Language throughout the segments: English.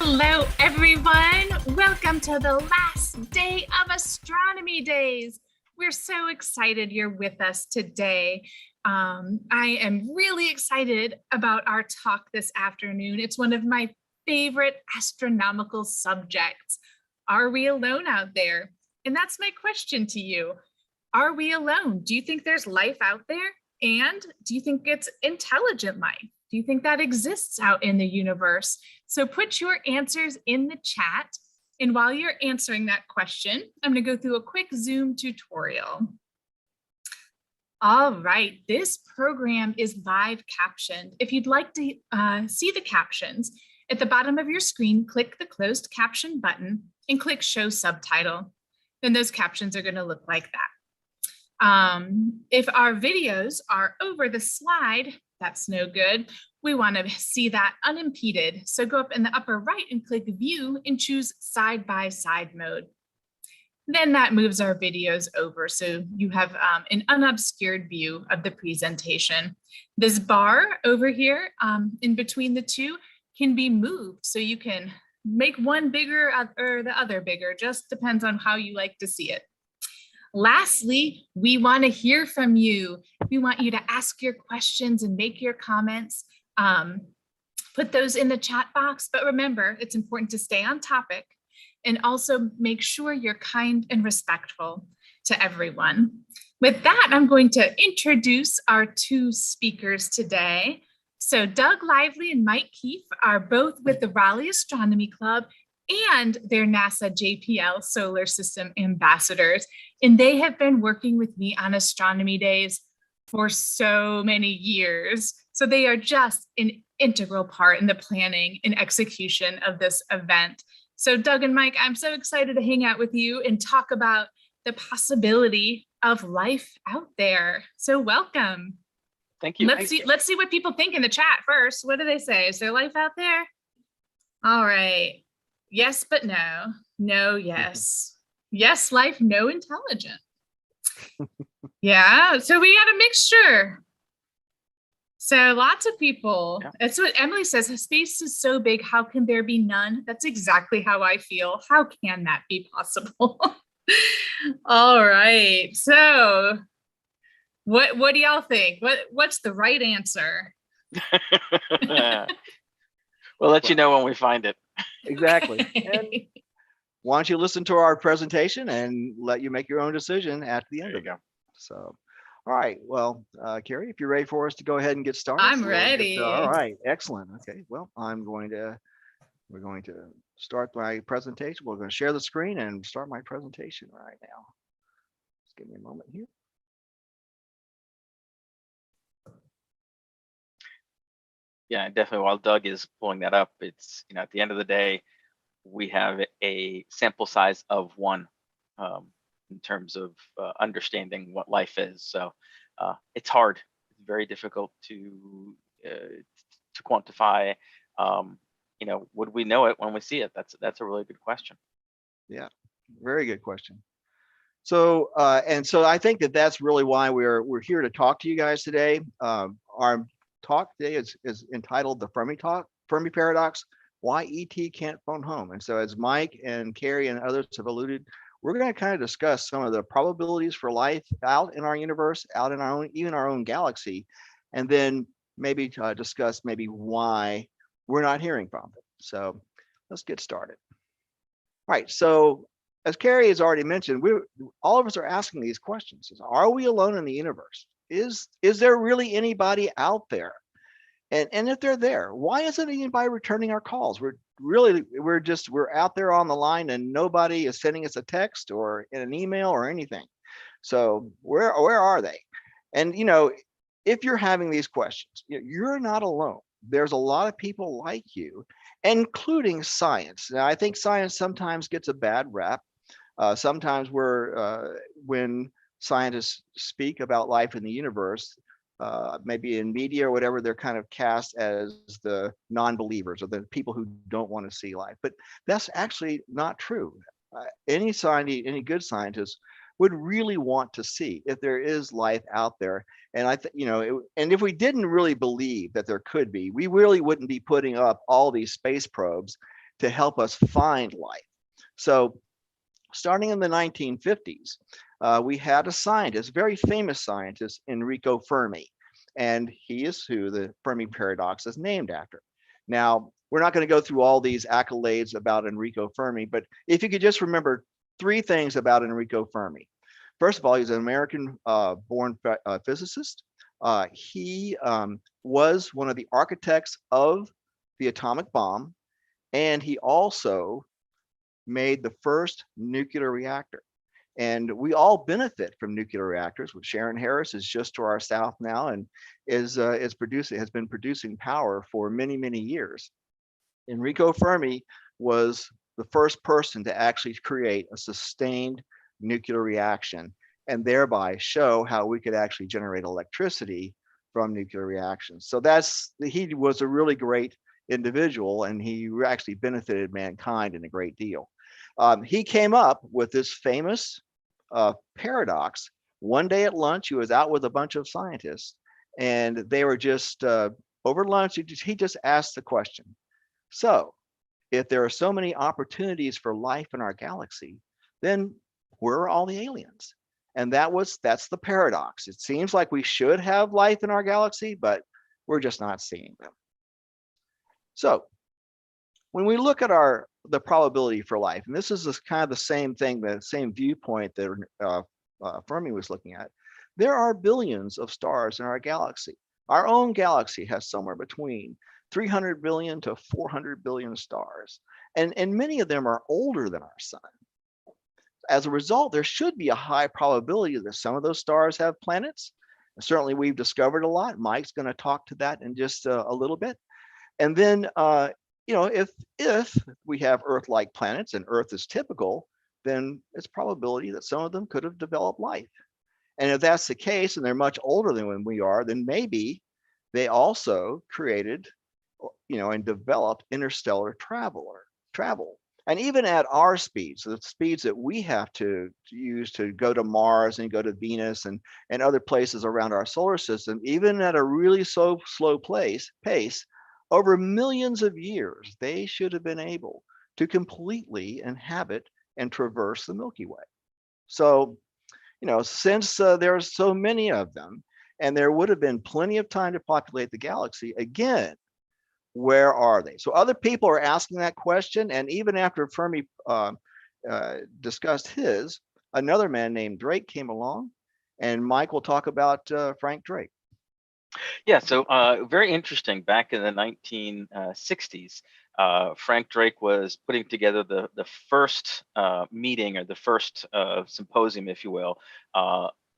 Hello, everyone. Welcome to the last day of Astronomy Days. We're so excited you're with us today. I am really excited about our talk this afternoon. It's one of my favorite astronomical subjects. Are we alone out there? And that's my question to you. Are we alone? Do you think there's life out there? And do you think it's intelligent life? Do you think that exists out in the universe? So put your answers in the chat. And while you're answering that question, I'm going to go through a quick Zoom tutorial. All right, this program is live captioned. If you'd like to see the captions, at the bottom of your screen, click the closed caption button and click show subtitle. Then those captions are going to look like that. If our videos are over the slide, that's no good. We want to see that unimpeded. So go up in the upper right and click view and choose side-by-side mode. Then that moves our videos over. So you have an unobscured view of the presentation. This bar over here in between the two can be moved. So you can make one bigger or the other bigger, just depends on how you like to see it. Lastly, we want to hear from you. We want you to ask your questions and make your comments. Put those in the chat box, but remember, it's important to stay on topic and also make sure you're kind and respectful to everyone. With that, I'm going to introduce our two speakers today. So Doug Lively and Mike Keefe are both with the Raleigh Astronomy Club and they're NASA JPL Solar System ambassadors. And they have been working with me on Astronomy Days for so many years. So they are just an integral part in the planning and execution of this event. So Doug and Mike, I'm so excited to hang out with you and talk about the possibility of life out there. So welcome. Thank you. Let's see what people think in the chat first. What do they say? Is there life out there? All right. Yes, but no. No, yes. Yes, life, no, intelligent. Yeah, so we got a mixture. So lots of people. Yeah. That's what Emily says. Space is so big. How can there be none? That's exactly how I feel. How can that be possible? All right. So what do y'all think? What's the right answer? We'll let you know when we find it. Exactly. And why don't you listen to our presentation and let you make your own decision at the end of it. So, all right. Well, Carrie, if you're ready for us to go ahead and get started. I'm ready. All right. Excellent. Okay. Well, we're going to start my presentation. We're going to share the screen and start my presentation right now. Just give me a moment here. Yeah, definitely. While Doug is pulling that up, it's, at the end of the day, we have a sample size of one in terms of understanding what life is. So it's hard. It's very difficult to quantify. Would we know it when we see it? That's a really good question. Yeah, very good question. So so I think that's really why we're here to talk to you guys today. Our talk today is entitled the Fermi Paradox, why ET can't phone home. And so as Mike and Carrie and others have alluded, we're going to kind of discuss some of the probabilities for life out in our universe, out in even our own galaxy, and then maybe discuss maybe why we're not hearing from them. So let's get started. All right, so as Carrie has already mentioned, all of us are asking these questions. Are we alone in the universe? Is there really anybody out there? And if they're there, why isn't anybody returning our calls? We're out there on the line and nobody is sending us a text or an email or anything. So where are they? And if you're having these questions, you're not alone. There's a lot of people like you, including science. Now, I think science sometimes gets a bad rap. Sometimes when scientists speak about life in the universe, maybe in media or whatever, they're kind of cast as the non-believers or the people who don't want to see life. But that's actually not true. Any good scientist would really want to see if there is life out there. And and if we didn't really believe that there could be, we really wouldn't be putting up all these space probes to help us find life. So starting in the 1950s, we had a scientist, very famous scientist, Enrico Fermi, and he is who the Fermi Paradox is named after. Now, we're not going to go through all these accolades about Enrico Fermi, but if you could just remember three things about Enrico Fermi. First of all, he's an American born physicist. He was one of the architects of the atomic bomb, and he also made the first nuclear reactor. And we all benefit from nuclear reactors. Sharon Harris is just to our south now and has been producing power for many, many years. Enrico Fermi was the first person to actually create a sustained nuclear reaction and thereby show how we could actually generate electricity from nuclear reactions. So he was a really great individual, and he actually benefited mankind in a great deal. He came up with this famous paradox. One day at lunch, he was out with a bunch of scientists, and they were just over lunch. He just asked the question, so if there are so many opportunities for life in our galaxy, then where are all the aliens? And that's the paradox. It seems like we should have life in our galaxy, but we're just not seeing them. So when we look at the probability for life, and this is kind of the same thing, the same viewpoint that Fermi was looking at, there are billions of stars in our galaxy. Our own galaxy has somewhere between 300 billion to 400 billion stars, and many of them are older than our sun. As a result, there should be a high probability that some of those stars have planets. And certainly, we've discovered a lot. Mike's going to talk to that in just a little bit. And then, if we have Earth-like planets and Earth is typical, then it's probability that some of them could have developed life. And if that's the case, and they're much older than when we are, then maybe they also created, and developed interstellar travel. And even at our speeds, the speeds that we have to use to go to Mars and go to Venus and other places around our solar system, even at a really slow pace, over millions of years, they should have been able to completely inhabit and traverse the Milky Way. So, since there are so many of them, and there would have been plenty of time to populate the galaxy, again, where are they? So other people are asking that question, and even after Fermi discussed his, another man named Drake came along, and Mike will talk about Frank Drake. Yeah, so very interesting. Back in the 1960s, Frank Drake was putting together the first meeting, or the first symposium, if you will,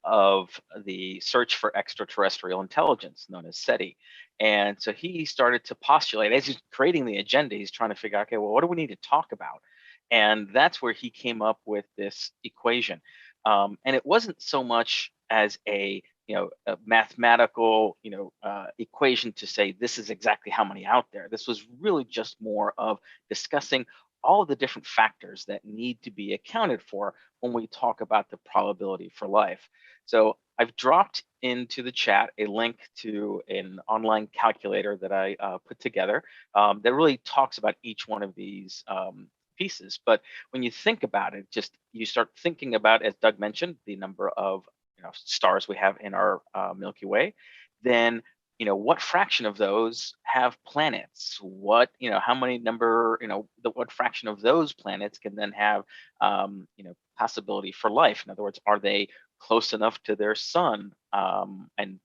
of the search for extraterrestrial intelligence, known as SETI. And so he started to postulate, as he's creating the agenda, he's trying to figure out, okay, well, what do we need to talk about? And that's where he came up with this equation. And it wasn't so much as a mathematical, equation to say this is exactly how many out there. This was really just more of discussing all of the different factors that need to be accounted for when we talk about the probability for life. So I've dropped into the chat a link to an online calculator that I put together that really talks about each one of these pieces. But when you think about it, you start thinking about, as Doug mentioned, the number of stars we have in our Milky Way, then what fraction of those have planets? What how many number what fraction of those planets can then have possibility for life? In other words, are they close enough to their sun and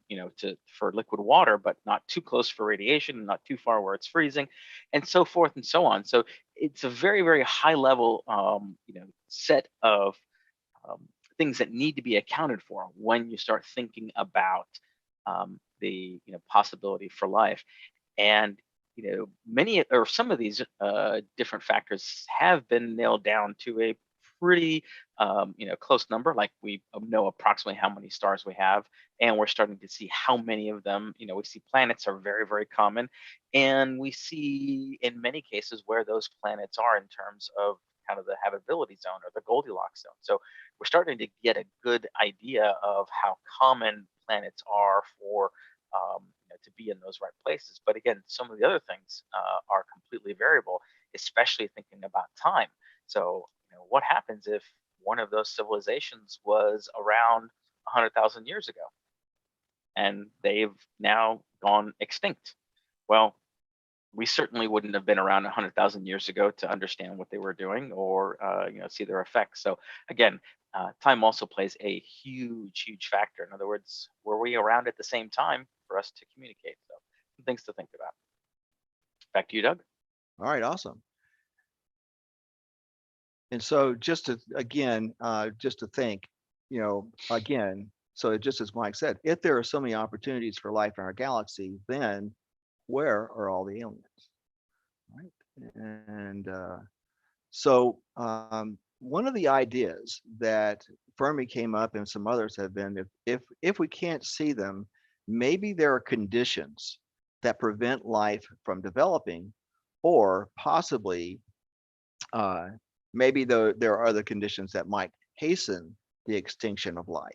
for liquid water, but not too close for radiation, and not too far where it's freezing, and so forth and so on. So it's a very, very high level set of things that need to be accounted for when you start thinking about the possibility for life. And many or some of these different factors have been nailed down to a pretty close number. Like, we know approximately how many stars we have, and we're starting to see how many of them. We see planets are very, very common, and we see in many cases where those planets are in terms of kind of the habitability zone, or the Goldilocks zone. So we're starting to get a good idea of how common planets are for to be in those right places. But again, some of the other things are completely variable. especially thinking about time. So, what happens if one of those civilizations was around 100,000 years ago and they've now gone extinct? Well, we certainly wouldn't have been around 100,000 years ago to understand what they were doing or see their effects. So again, time also plays a huge factor. In other words, were we around at the same time for us to communicate? So some things to think about. Back to you, Doug. All right, awesome. And so just to, again, just to think, again, so just as Mike said, if there are so many opportunities for life in our galaxy, then where are all the aliens? Right. And so one of the ideas that Fermi came up and some others have been, if we can't see them, maybe there are conditions that prevent life from developing, or possibly maybe there are other conditions that might hasten the extinction of life.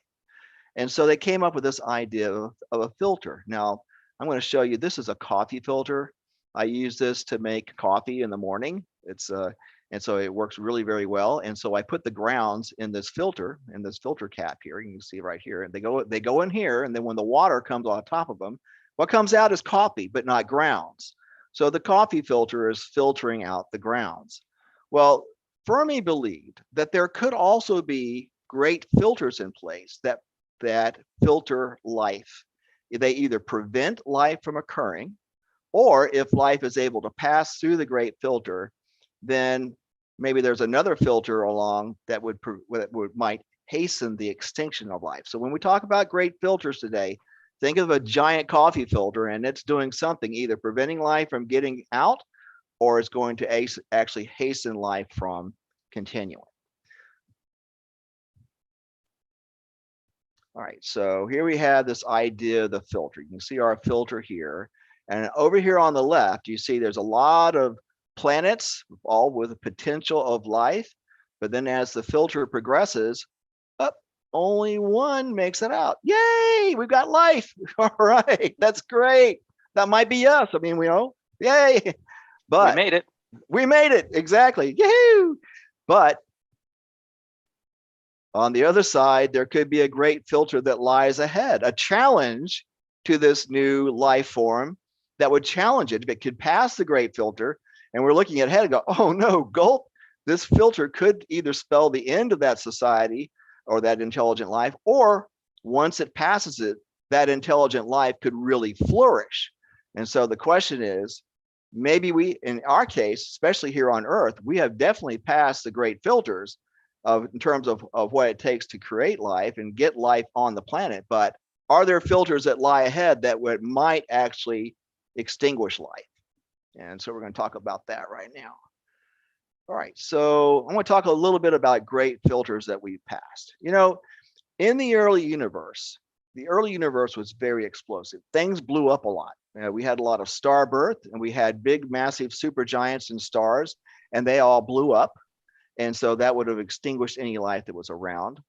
And so they came up with this idea of a filter. Now, I'm going to show you, this is a coffee filter. I use this to make coffee in the morning. And so it works really very well. And so I put the grounds in this filter cap here. You can see right here, and they go in here. And then when the water comes on top of them, what comes out is coffee, but not grounds. So the coffee filter is filtering out the grounds. Well, Fermi believed that there could also be great filters in place that filter life. They either prevent life from occurring, or if life is able to pass through the great filter, then maybe there's another filter along that might hasten the extinction of life. So when we talk about great filters today, think of a giant coffee filter, and it's doing something, either preventing life from getting out, or it's going to actually hasten life from continuing. All right, so here we have this idea of the filter. You can see our filter here. And over here on the left, you see there's a lot of planets, all with a potential of life. But then as the filter progresses, only one makes it out. Yay, we've got life. All right, that's great. That might be us. I mean, yay. But we made it. We made it, exactly. Yahoo! But on the other side, there could be a great filter that lies ahead, a challenge to this new life form that would challenge it. If it could pass the great filter, and we're looking ahead and go, oh no, gulp, this filter could either spell the end of that society or that intelligent life, or once it passes it, that intelligent life could really flourish. And so the question is, maybe we, in our case, especially here on Earth, we have definitely passed the great filters in terms of what it takes to create life and get life on the planet. But are there filters that lie ahead that might actually extinguish life? And so we're going to talk about that right now. All right, so I want to talk a little bit about great filters that we've passed. In the early universe was very explosive. Things blew up a lot. We had a lot of star birth, and we had big, massive supergiants and stars, and they all blew up. And so that would have extinguished any life that was around.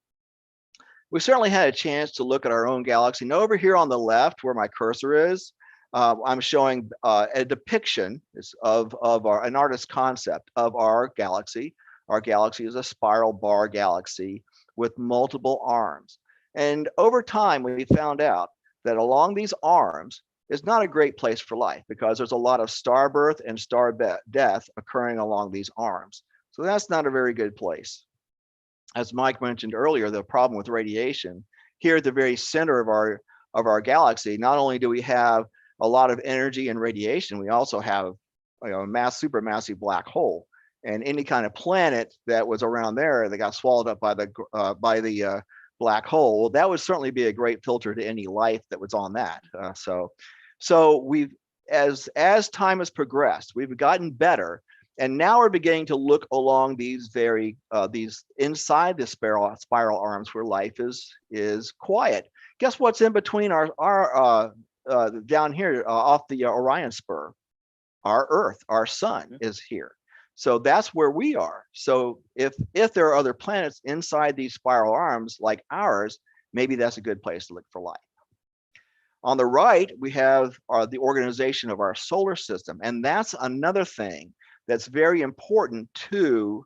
We certainly had a chance to look at our own galaxy. And over here on the left, where my cursor is, I'm showing a depiction of an artist's concept of our galaxy. Our galaxy is a spiral bar galaxy with multiple arms. And over time, we found out that along these arms is not a great place for life, because there's a lot of star birth and star death occurring along these arms. So that's not a very good place. As Mike mentioned earlier, the problem with radiation, here at the very center of our galaxy, not only do we have a lot of energy and radiation, we also have a supermassive black hole. And any kind of planet that was around there that got swallowed up by the black hole, well, that would certainly be a great filter to any life that was on that. So we've, as time has progressed, we've gotten better. And now we're beginning to look along these inside the spiral arms where life is quiet. Guess what's in between our down here off the Orion spur? Our Earth, our sun is here. So that's where we are. So if there are other planets inside these spiral arms like ours, maybe that's a good place to look for life. On the right, we have the organization of our solar system. And that's another thing that's very important to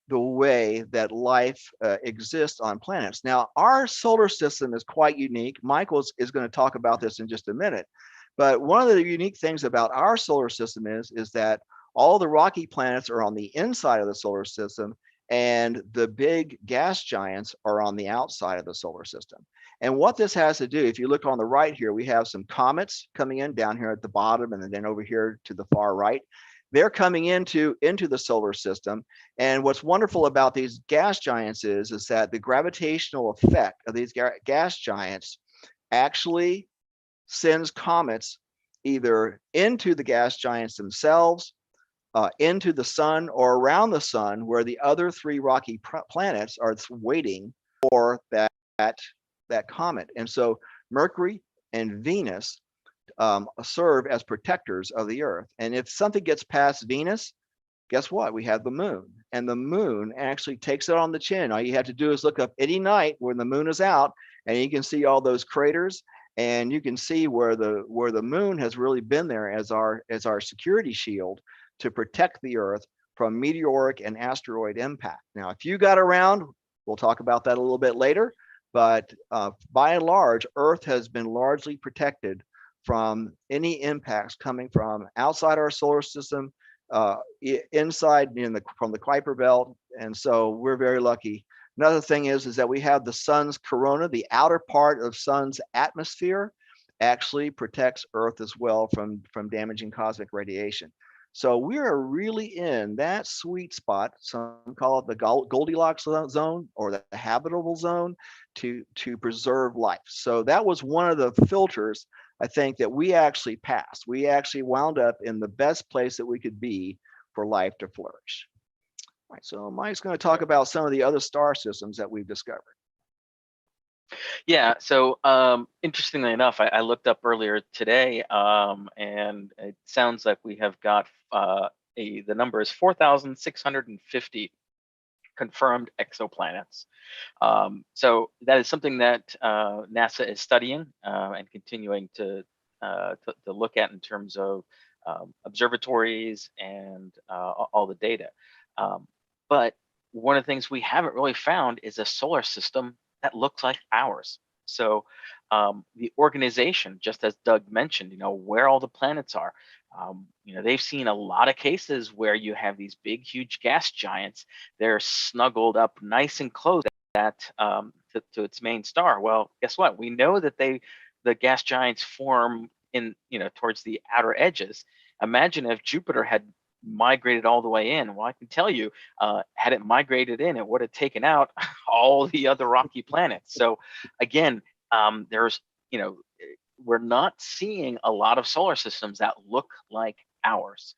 the way that life exists on planets. Now, our solar system is quite unique. Michael is going to talk about this in just a minute. But one of the unique things about our solar system is that all the rocky planets are on the inside of the solar system, and the big gas giants are on the outside of the solar system. And what this has to do, if you look on the right here, we have some comets coming in down here at the bottom, and then over here to the far right. They're coming into the solar system. And what's wonderful about these gas giants is that the gravitational effect of these gas giants actually sends comets either into the gas giants themselves, into the sun, or around the sun, where the other three rocky planets are waiting for that comet. And so Mercury and Venus serve as protectors of the Earth. And if something gets past Venus, guess what? We have the moon, and the moon actually takes it on the chin. All you have to do is look up any night when the moon is out, and you can see all those craters, and you can see where the moon has really been there as our security shield to protect the Earth from meteoric and asteroid impact. Now, if you got around, we'll talk about that a little bit later, but by and large, Earth has been largely protected from any impacts coming from outside our solar system, inside from the Kuiper belt. And so we're very lucky. Another thing is that we have the sun's corona, the outer part of sun's atmosphere actually protects Earth as well from damaging cosmic radiation. So we are really in that sweet spot. Some call it the Goldilocks zone or the habitable zone to preserve life. So that was one of the filters, I think, that we actually passed. We actually wound up in the best place that we could be for life to flourish. All right, so Mike's going to talk about some of the other star systems that we've discovered. Yeah, so interestingly enough, I looked up earlier today, and it sounds like we have got the number is 4,650 confirmed exoplanets. So that is something that NASA is studying and continuing to look at in terms of observatories and all the data. But one of the things we haven't really found is a solar system that looks like ours. So the organization, just as Doug mentioned, where all the planets are, they've seen a lot of cases where you have these big, huge gas giants. They're snuggled up nice and close to its main star. Well, guess what? We know that the gas giants form in, towards the outer edges. Imagine if Jupiter had migrated all the way in. Well, I can tell you, had it migrated in, it would have taken out all the other rocky planets. So again, there's, we're not seeing a lot of solar systems that look like ours.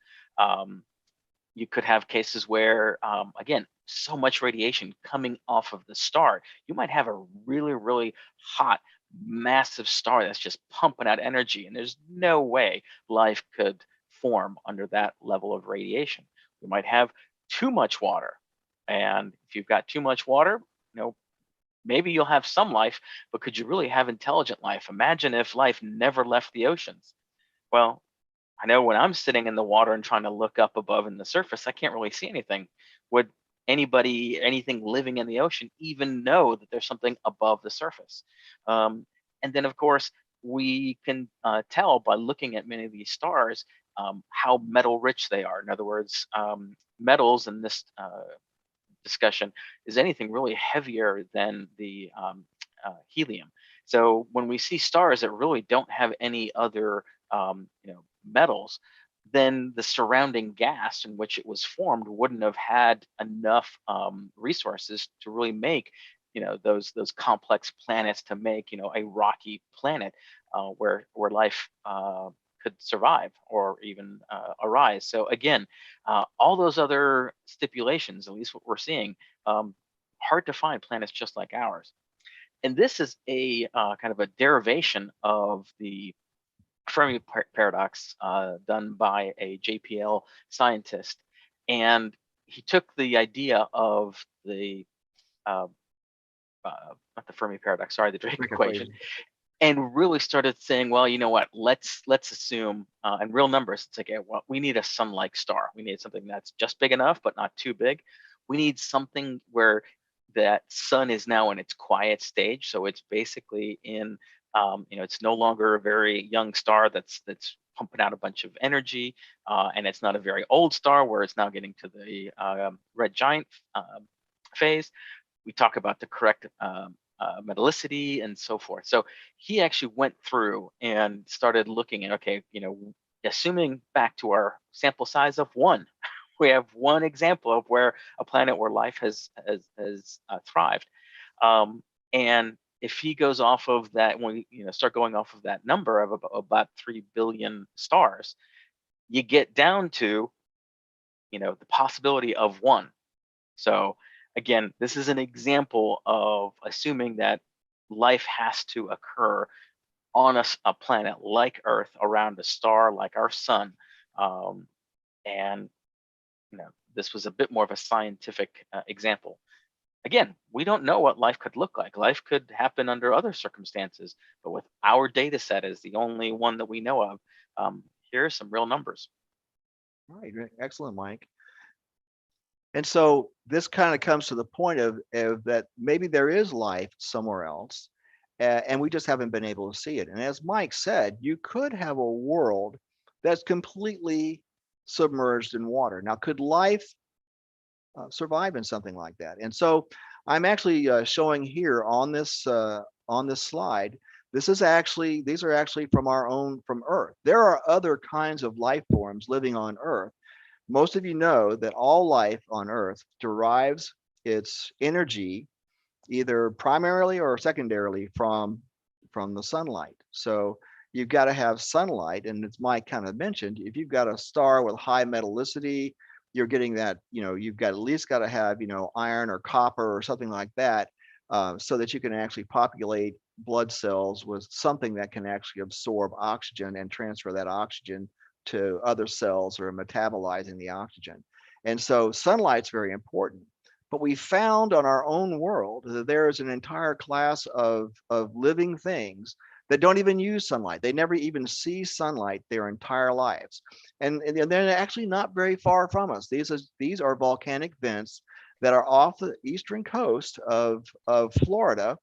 You could have cases where, again, so much radiation coming off of the star. You might have a really, really hot, massive star that's just pumping out energy, and there's no way life could form under that level of radiation. We might have too much water, and if you've got too much water, maybe you'll have some life, but could you really have intelligent life? Imagine if life never left the oceans. Well, I know when I'm sitting in the water and trying to look up above in the surface, I can't really see anything. Would anything living in the ocean even know that there's something above the surface? And then, of course, we can tell by looking at many of these stars how metal rich they are. In other words, metals in this discussion is anything really heavier than the helium. So when we see stars that really don't have any other metals, then the surrounding gas in which it was formed wouldn't have had enough resources to really make those complex planets, to make a rocky planet where life could survive or even arise. So again, all those other stipulations, at least what we're seeing, hard to find planets just like ours. And this is a kind of a derivation of the Fermi Paradox done by a JPL scientist. And he took the idea of the, not the Fermi Paradox, sorry, the Drake equation, and really started saying, well, you know what, let's assume in real numbers, it's like, well, we need a sun-like star. We need something that's just big enough but not too big. We need something where that sun is now in its quiet stage, so it's basically in it's no longer a very young star that's pumping out a bunch of energy, and it's not a very old star where it's now getting to the red giant phase. We talk about the correct metallicity and so forth. So he actually went through and started looking at, okay, assuming back to our sample size of 1, we have one example of where a planet where life has thrived. And if he goes off of that, when we start going off of that number of about 3 billion stars, you get down to the possibility of 1. So again, this is an example of assuming that life has to occur on a planet like Earth around a star like our sun. And this was a bit more of a scientific example. Again, we don't know what life could look like. Life could happen under other circumstances, but with our data set as the only one that we know of, here are some real numbers. All right, excellent, Mike. And so this kind of comes to the point of that maybe there is life somewhere else, and we just haven't been able to see it. And as Mike said, you could have a world that's completely submerged in water. Now, could life survive in something like that? And so I'm actually showing here on this slide. These are actually from Earth. There are other kinds of life forms living on Earth. Most of you know that all life on Earth derives its energy either primarily or secondarily from the sunlight. So you've got to have sunlight, and as Mike kind of mentioned, if you've got a star with high metallicity, you're getting that, you've got at least got to have, iron or copper or something like that, so that you can actually populate blood cells with something that can actually absorb oxygen and transfer that oxygen to other cells or metabolizing the oxygen. And so sunlight's very important. But we found on our own world that there is an entire class of living things that don't even use sunlight. They never even see sunlight their entire lives. And they're actually not very far from us. These are volcanic vents that are off the eastern coast of Florida,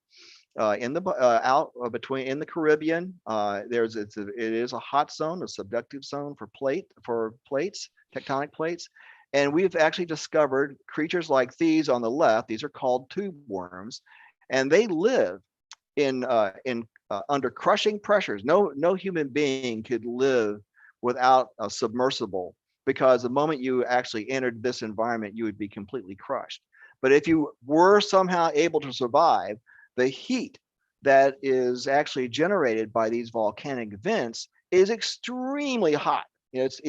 in the out between in the Caribbean. It is a hot zone, a subductive zone for plates, tectonic plates. And we've actually discovered creatures like these on the left. These are called tube worms, and they live in under crushing pressures. No human being could live without a submersible, because the moment you actually entered this environment, you would be completely crushed. But if you were somehow able to survive, the heat that is actually generated by these volcanic vents is extremely hot. It's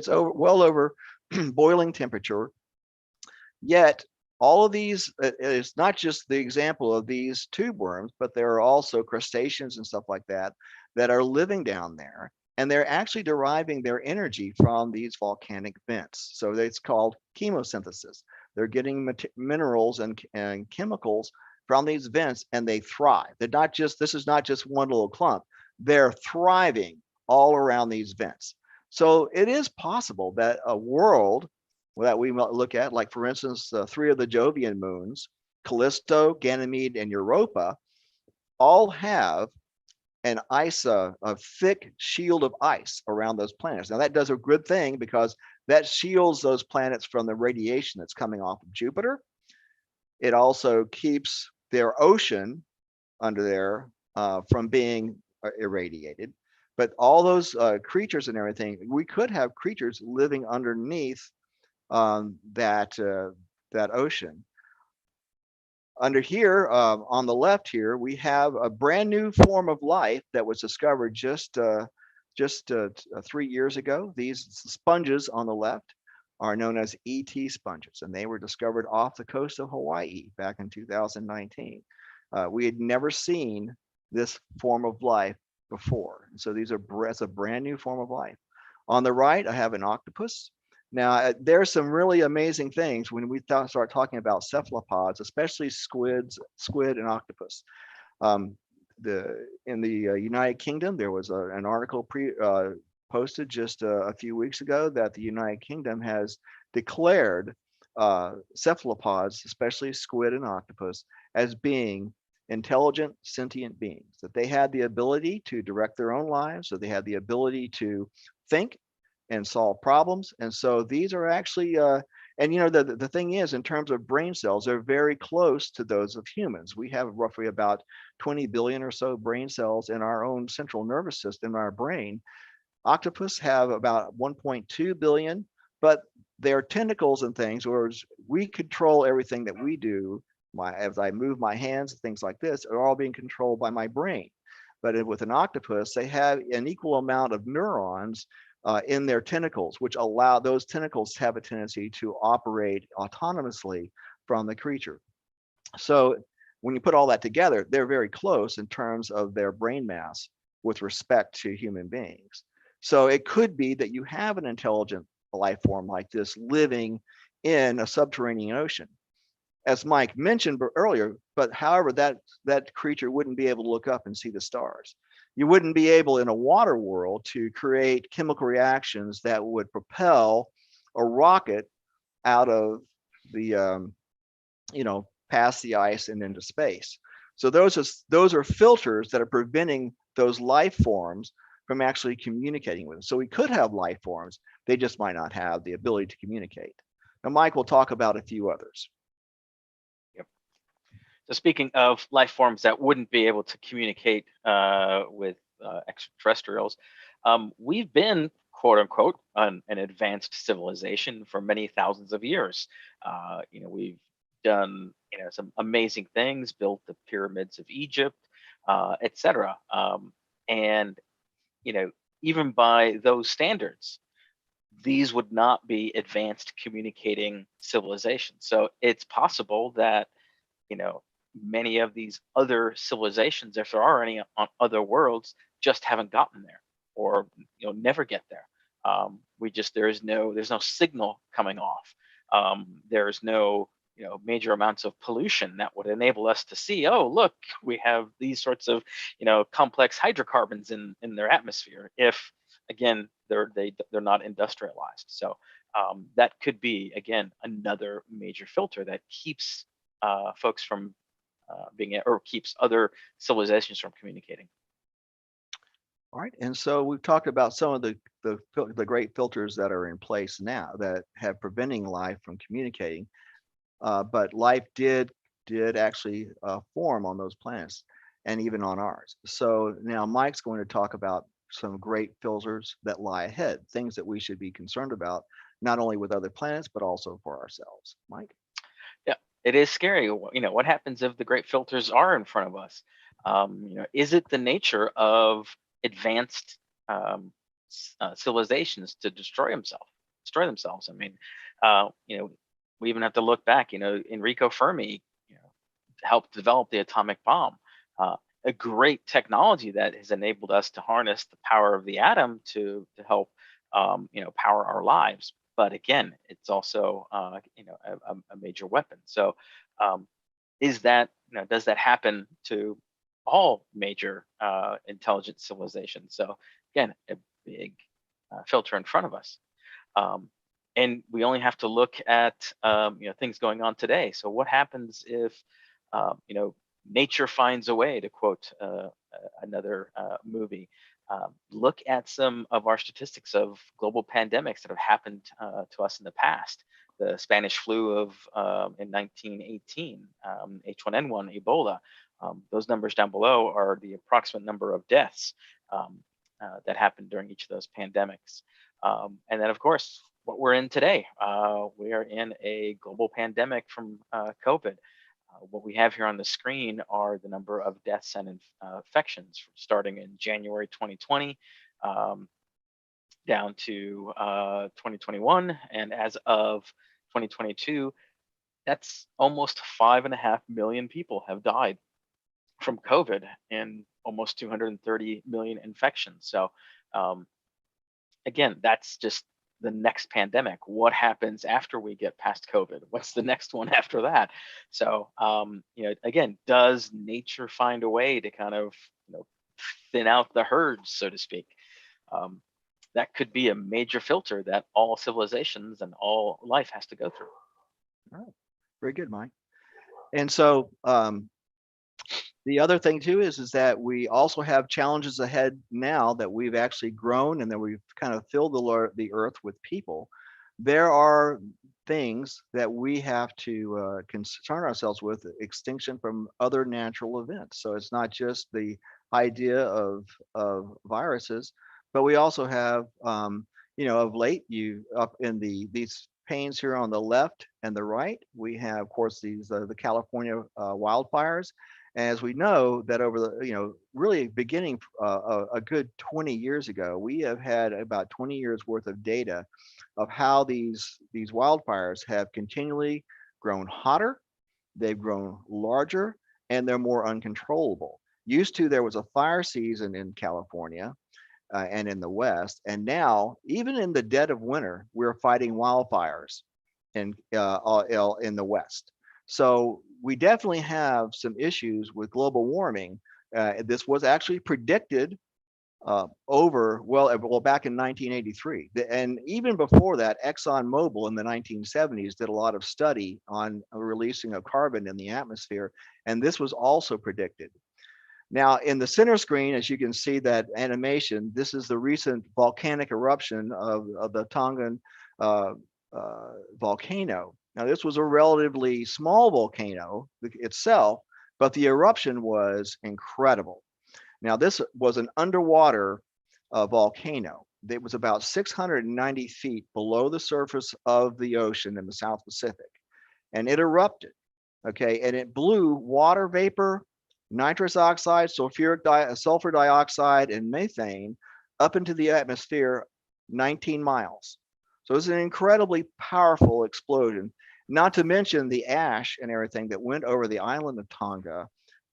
well over boiling temperature. Yet all of these, it's not just the example of these tube worms, but there are also crustaceans and stuff like that that are living down there, and they're actually deriving their energy from these volcanic vents. So it's called chemosynthesis. They're getting minerals and chemicals from these vents, and they thrive. This is not just one little clump. They're thriving all around these vents. So it is possible that a world that we might look at, like for instance, 3 of the Jovian moons, Callisto, Ganymede, and Europa, all have an ice, a thick shield of ice around those planets. Now that does a good thing, because that shields those planets from the radiation that's coming off of Jupiter. It also keeps their ocean under there from being irradiated. But all those creatures and everything, we could have creatures living underneath that ocean. Under here, on the left here, we have a brand new form of life that was discovered just 3 years ago. These sponges on the left are known as ET sponges, and they were discovered off the coast of Hawaii back in 2019. We had never seen this form of life before. And so it's a brand new form of life. On the right, I have an octopus. Now, there's some really amazing things when we start talking about cephalopods, especially squid and octopus. in the United Kingdom, there was an article posted just a few weeks ago that the United Kingdom has declared cephalopods, especially squid and octopus, as being intelligent, sentient beings, that they had the ability to direct their own lives, so they had the ability to think and solve problems. And so these are actually, and the thing is, in terms of brain cells, they're very close to those of humans. We have roughly about 20 billion or so brain cells in our own central nervous system, our brain. Octopus have about 1.2 billion, but their tentacles and things, or we control everything that we do. As I move my hands, things like this, are all being controlled by my brain. But with an octopus, they have an equal amount of neurons in their tentacles, which allow those tentacles to have a tendency to operate autonomously from the creature. So when you put all that together, they're very close in terms of their brain mass with respect to human beings. So it could be that you have an intelligent life form like this living in a subterranean ocean, as Mike mentioned earlier. But however, that creature wouldn't be able to look up and see the stars. You wouldn't be able in a water world to create chemical reactions that would propel a rocket out of the past the ice and into space. So those are filters that are preventing those life forms from actually communicating with us. So we could have life forms, they just might not have the ability to communicate. Now, Mike will talk about a few others. Yep. So speaking of life forms that wouldn't be able to communicate with extraterrestrials, we've been, quote unquote, an advanced civilization for many thousands of years. We've done some amazing things, built the pyramids of Egypt, etc. And even by those standards, these would not be advanced communicating civilizations. So it's possible that many of these other civilizations, if there are any on other worlds, just haven't gotten there, or never get there. There's no signal coming off. There's no major amounts of pollution that would enable us to see, oh, look, we have these sorts of complex hydrocarbons in their atmosphere, if again they're not industrialized. So that could be, again, another major filter that keeps folks from keeps other civilizations from communicating. All right, and so we've talked about some of the great filters that are in place now that have preventing life from communicating. But life did actually form on those planets and even on ours. So now Mike's going to talk about some great filters that lie ahead, things that we should be concerned about, not only with other planets, but also for ourselves. Mike? Yeah, it is scary. What happens if the great filters are in front of us? Is it the nature of advanced civilizations to destroy themselves? I mean, we even have to look back. Enrico Fermi, helped develop the atomic bomb, a great technology that has enabled us to harness the power of the atom to help, power our lives. But again, it's also, a major weapon. So, does that happen to all major intelligent civilizations? So again, a big filter in front of us. And we only have to look at things going on today. So what happens if nature finds a way, to quote another movie? Look at some of our statistics of global pandemics that have happened to us in the past. The Spanish flu in 1918, H1N1, Ebola. Those numbers down below are the approximate number of deaths that happened during each of those pandemics. And then, of course, what we're in today. We are in a global pandemic from COVID. What we have here on the screen are the number of deaths and infections starting in January 2020 down to 2021. And as of 2022, that's almost 5.5 million people have died from COVID and almost 230 million infections. So again, that's just the next pandemic? What happens after we get past COVID? What's the next one after that? So, again, does nature find a way to kind of, thin out the herds, so to speak? That could be a major filter that all civilizations and all life has to go through. All right. Very good, Mike. And so the other thing too is that we also have challenges ahead now that we've actually grown and that we've kind of filled the earth with people. There are things that we have to concern ourselves with: extinction from other natural events. So it's not just the idea of viruses, but we also have, of late, you up in these panes here on the left and the right, we have, of course, these the California wildfires. As we know that over the, really beginning a good 20 years ago, we have had about 20 years worth of data of how these wildfires have continually grown hotter, they've grown larger, and they're more uncontrollable. Used to, there was a fire season in California and in the West, and now, even in the dead of winter, we're fighting wildfires in the West. So we definitely have some issues with global warming. This was actually predicted back in 1983. And even before that, ExxonMobil in the 1970s did a lot of study on releasing of carbon in the atmosphere, and this was also predicted. Now, in the center screen, as you can see that animation, this is the recent volcanic eruption of the Tongan volcano. Now, this was a relatively small volcano itself, but the eruption was incredible. Now, this was an underwater volcano. It was about 690 feet below the surface of the ocean in the South Pacific, and it erupted, okay? And it blew water vapor, nitrous oxide, sulfur dioxide, and methane up into the atmosphere 19 miles. So it's an incredibly powerful explosion, not to mention the ash and everything that went over the island of Tonga,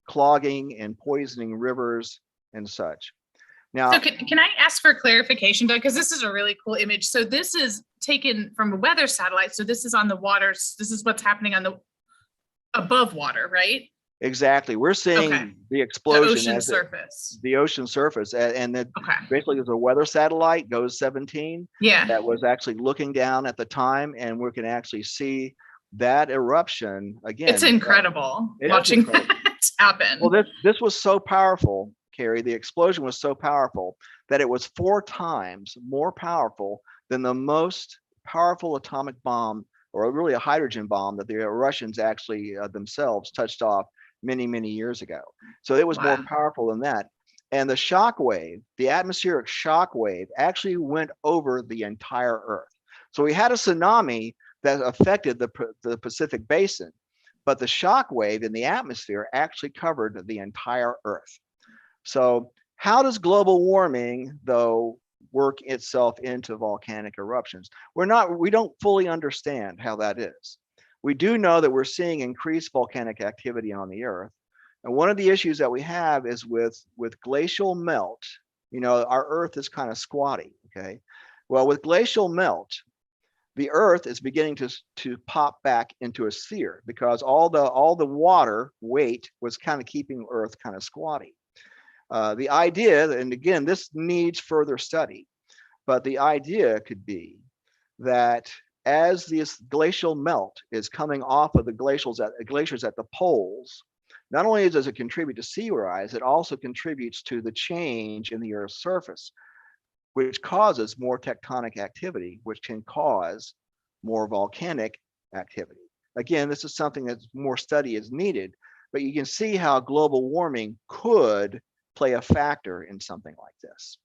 clogging and poisoning rivers and such. Now, so can I ask for clarification, Doug? Because this is a really cool image. So this is taken from a weather satellite. So this is on the water. This is what's happening on the above water, right? Exactly. We're seeing the explosion ocean surface. The ocean surface, and then basically there's a weather satellite, GOES 17, that was actually looking down at the time, and we can actually see that eruption again. It's incredible watching that happen. Well, this was so powerful, Carrie. The explosion was so powerful that it was 4 times more powerful than the most powerful atomic bomb, or really a hydrogen bomb, that the Russians actually themselves touched off many years ago. So it was more powerful than that. And the shock wave, the atmospheric shock wave, actually went over the entire Earth. So we had a tsunami that affected the Pacific Basin, but the shock wave in the atmosphere actually covered the entire Earth. So how does global warming, though, work itself into volcanic eruptions? We don't fully understand how that is. We do know that we're seeing increased volcanic activity on the Earth. And one of the issues that we have is with glacial melt. Our Earth is kind of squatty, okay? Well, with glacial melt, the Earth is beginning to pop back into a sphere, because all the water weight was kind of keeping Earth kind of squatty. The idea, and again, this needs further study, but the idea could be that as this glacial melt is coming off of the glaciers at the poles, not only does it contribute to sea rise, it also contributes to the change in the Earth's surface, which causes more tectonic activity, which can cause more volcanic activity. Again, this is something that more study is needed, but you can see how global warming could play a factor in something like this.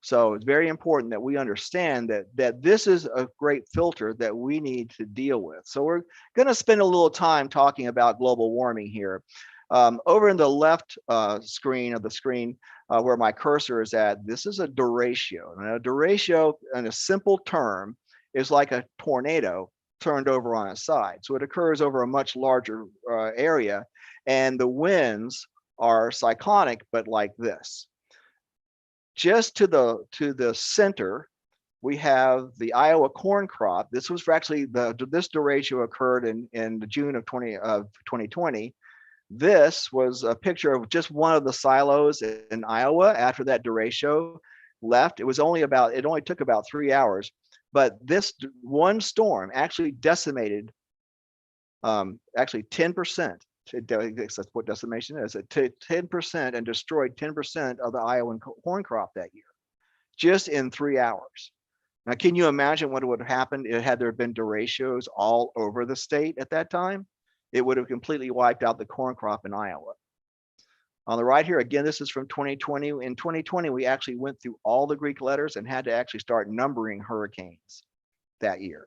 So it's very important that we understand that this is a great filter that we need to deal with. So we're going to spend a little time talking about global warming here. Over in the left screen of the screen where my cursor is at, this is a derecho. And a derecho, in a simple term, is like a tornado turned over on its side. So it occurs over a much larger area, and the winds are cyclonic, but like this. Just to the center, we have the Iowa corn crop. This was actually this derecho occurred in the June of 2020. This was a picture of just one of the silos in Iowa after that derecho left. It only took about 3 hours, but this one storm actually decimated actually 10%. That's what decimation is. 10% and destroyed 10% of the Iowan corn crop that year, just in 3 hours. Now, can you imagine what would have happened had there been derechos all over the state at that time? It would have completely wiped out the corn crop in Iowa. On the right here, again, this is from 2020. In 2020, we actually went through all the Greek letters and had to actually start numbering hurricanes that year.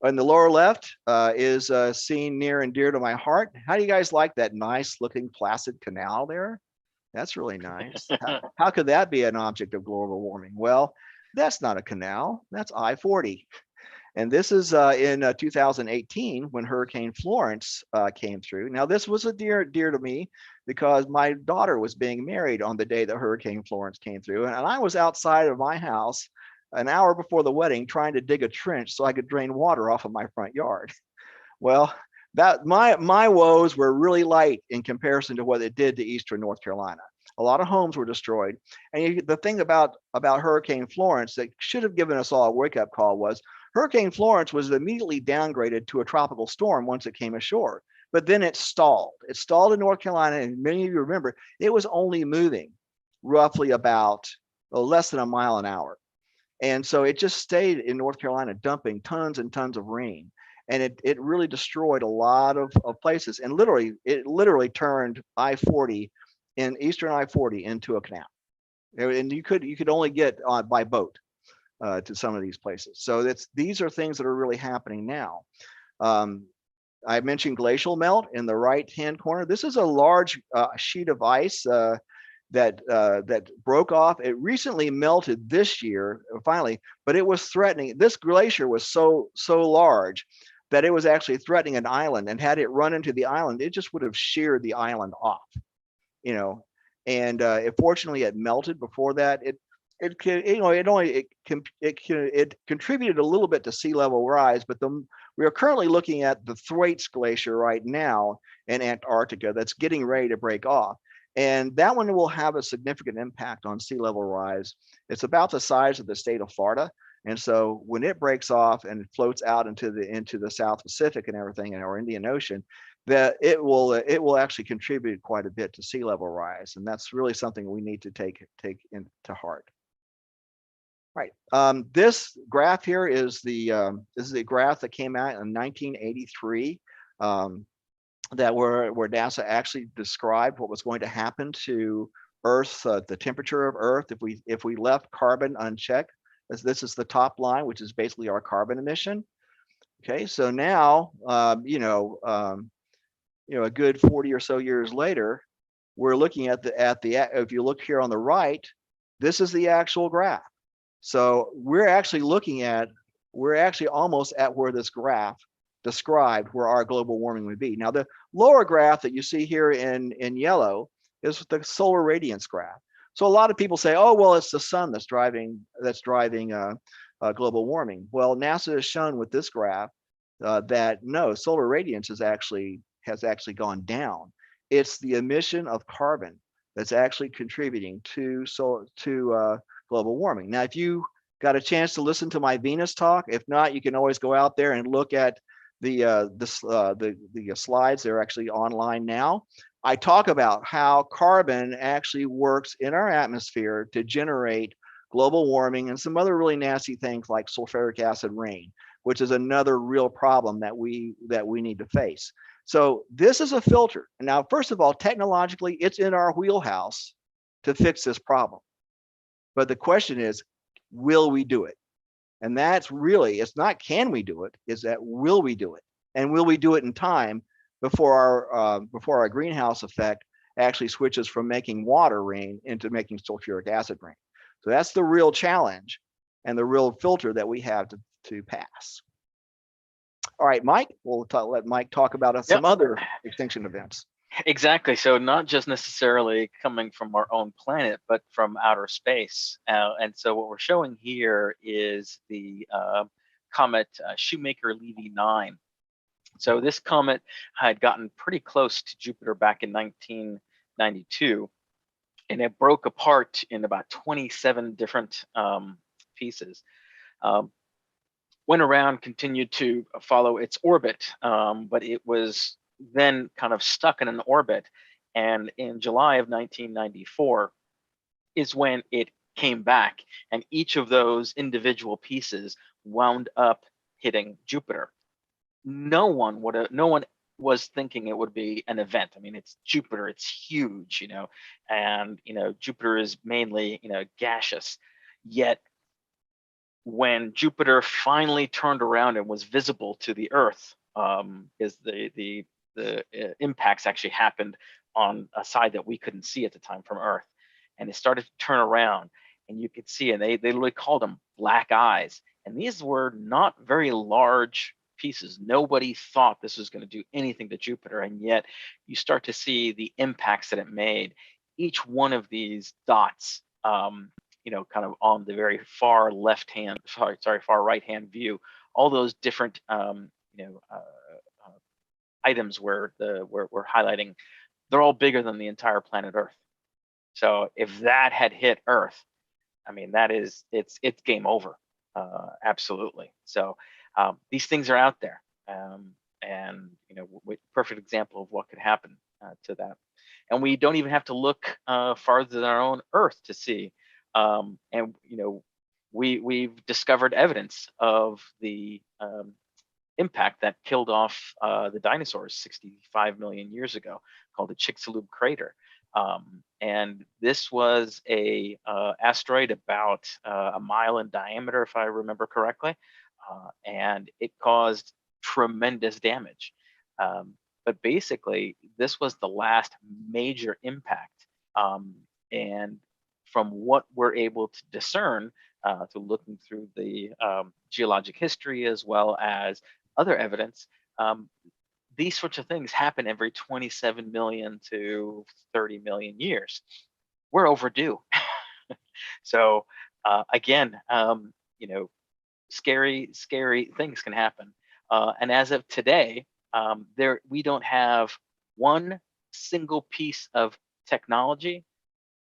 On the lower left is a scene near and dear to my heart. How do you guys like that nice looking placid canal there? That's really nice. How could that be an object of global warming? Well, that's not a canal, that's I-40. And this is in 2018 when Hurricane Florence came through. Now, this was a dear to me because my daughter was being married on the day that Hurricane Florence came through. And I was outside of my house an hour before the wedding trying to dig a trench so I could drain water off of my front yard. Well, that my woes were really light in comparison to what it did to Eastern North Carolina. A lot of homes were destroyed. And the thing about Hurricane Florence that should have given us all a wake-up call was Hurricane Florence was immediately downgraded to a tropical storm once it came ashore, but then it stalled. It stalled in North Carolina, and many of you remember, it was only moving roughly about less than a mile an hour. And so it just stayed in North Carolina, dumping tons and tons of rain. And it really destroyed a lot of places. And it literally turned I-40 in Eastern I-40 into a canal. And you could only get by boat to some of these places. So these are things that are really happening now. I mentioned glacial melt in the right-hand corner. This is a large sheet of ice that broke off. It recently melted this year, finally, but it was threatening. This glacier was so large that it was actually threatening an island. And had it run into the island, it just would have sheared the island off, you know. And fortunately, it melted before that. It contributed a little bit to sea level rise, but we are currently looking at the Thwaites Glacier right now in Antarctica that's getting ready to break off. And that one will have a significant impact on sea level rise. It's about the size of the state of Florida. And so when it breaks off and floats out into the South Pacific and everything, or Indian Ocean, that it will actually contribute quite a bit to sea level rise. And that's really something we need to take into heart. Right. This graph here is the graph that came out in 1983. Where NASA actually described what was going to happen to Earth, the temperature of Earth, if we left carbon unchecked. This is the top line, which is basically our carbon emission. Okay, so now a good 40 or so years later, we're looking at if you look here on the right, this is the actual graph. So we're actually almost at where this graph described where our global warming would be. Now, the lower graph that you see here in yellow is the solar radiance graph. So a lot of people say, oh, well, it's the sun that's driving global warming. Well, NASA has shown with this graph that no, solar radiance has actually gone down. It's the emission of carbon that's actually contributing to global warming. Now, if you got a chance to listen to my Venus talk, if not, you can always go out there and look at the slides. They're actually online now. I talk about how carbon actually works in our atmosphere to generate global warming and some other really nasty things like sulfuric acid rain, which is another real problem that we need to face. So this is a filter. Now, first of all, technologically, it's in our wheelhouse to fix this problem. But the question is, will we do it? And that's really, it's not can we do it, is that will we do it? And will we do it in time before our greenhouse effect actually switches from making water rain into making sulfuric acid rain? So that's the real challenge and the real filter that we have to pass. All right, Mike, we'll let Mike talk about some other extinction events. Exactly. So not just necessarily coming from our own planet, but from outer space. And so what we're showing here is the comet Shoemaker-Levy 9. So this comet had gotten pretty close to Jupiter back in 1992, and it broke apart in about 27 different pieces. Um, Went around, continued to follow its orbit, but it was then kind of stuck in an orbit. And in July of 1994 is when it came back, and each of those individual pieces wound up hitting Jupiter. No one was thinking it would be an event. I mean, it's Jupiter, it's huge, and Jupiter is mainly gaseous. Yet when Jupiter finally turned around and was visible to the Earth, is the impacts actually happened on a side that we couldn't see at the time from Earth, and it started to turn around, and you could see, and they literally called them black eyes, and these were not very large pieces. Nobody thought this was going to do anything to Jupiter, and yet you start to see the impacts that it made. Each one of these dots, kind of on the very far left hand, far right hand view, all those different items where we're highlighting, they're all bigger than the entire planet Earth. So if that had hit Earth, I mean, it's game over, absolutely. So these things are out there, and perfect example of what could happen to that. And we don't even have to look farther than our own Earth to see. And we've discovered evidence of the impact that killed off the dinosaurs 65 million years ago, called the Chicxulub crater. And this was a asteroid about a mile in diameter, if I remember correctly, and it caused tremendous damage. But basically, this was the last major impact. And from what we're able to discern through looking through the geologic history as well as other evidence, these sorts of things happen every 27 million to 30 million years. We're overdue. So again, scary things can happen. And as of today, we don't have one single piece of technology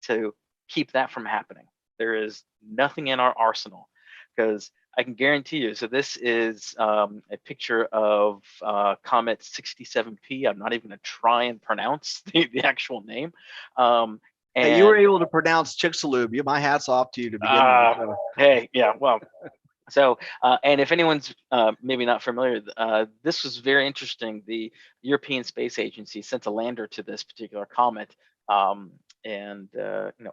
to keep that from happening. There is nothing in our arsenal, because I can guarantee you. So this is a picture of Comet 67P. I'm not even going to try and pronounce the actual name. And you were able to pronounce Chicxulub. My hat's off to you to begin with. So. Hey, yeah, well. So, and if anyone's maybe not familiar, this was very interesting. The European Space Agency sent a lander to this particular comet, and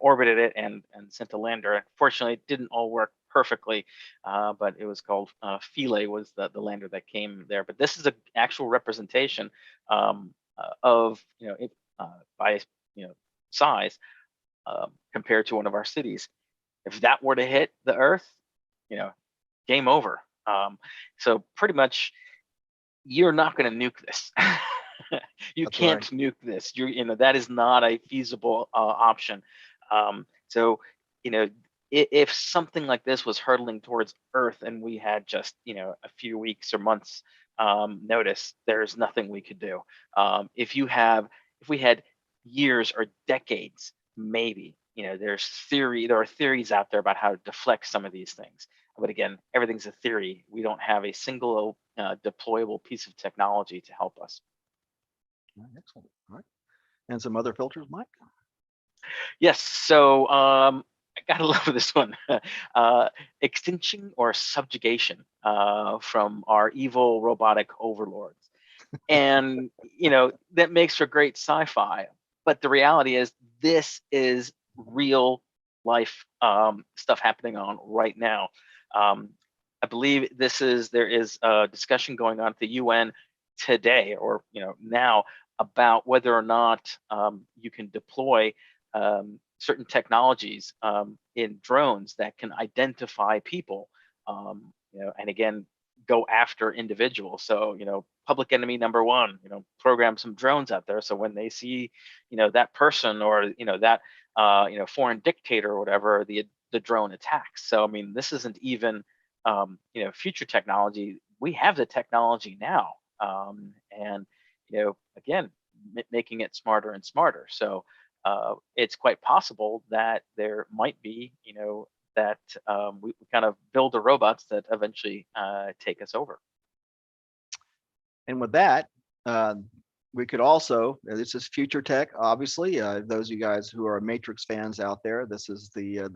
orbited it and sent a lander. Unfortunately, it didn't all work perfectly, but it was called Philae was the lander that came there. But this is an actual representation of by size compared to one of our cities. If that were to hit the Earth, game over. So pretty much, you're not going to nuke this. You That's can't right. nuke this. That is not a feasible option. So if something like this was hurtling towards Earth and we had just a few weeks or months notice, there's nothing we could do. If we had years or decades, maybe there are theories out there about how to deflect some of these things. But again, everything's a theory. We don't have a single deployable piece of technology to help us. Excellent. All right. And some other filters, Mike? Yes. So I gotta love this one. Extinction or subjugation from our evil robotic overlords. And that makes for great sci-fi. But the reality is, this is real life stuff happening on right now. I believe there is a discussion going on at the UN today, or now, about whether or not you can deploy certain technologies in drones that can identify people. And again, go after individuals. So, public enemy number one, program some drones out there. So when they see, that person or, that, foreign dictator or whatever, the drone attacks. So, I mean, this isn't even, future technology. We have the technology now. And, again, making it smarter and smarter. So it's quite possible that there might be, that we kind of build the robots that eventually take us over. And with that, we could also, this is future tech, obviously. Those of you guys who are Matrix fans out there, this is the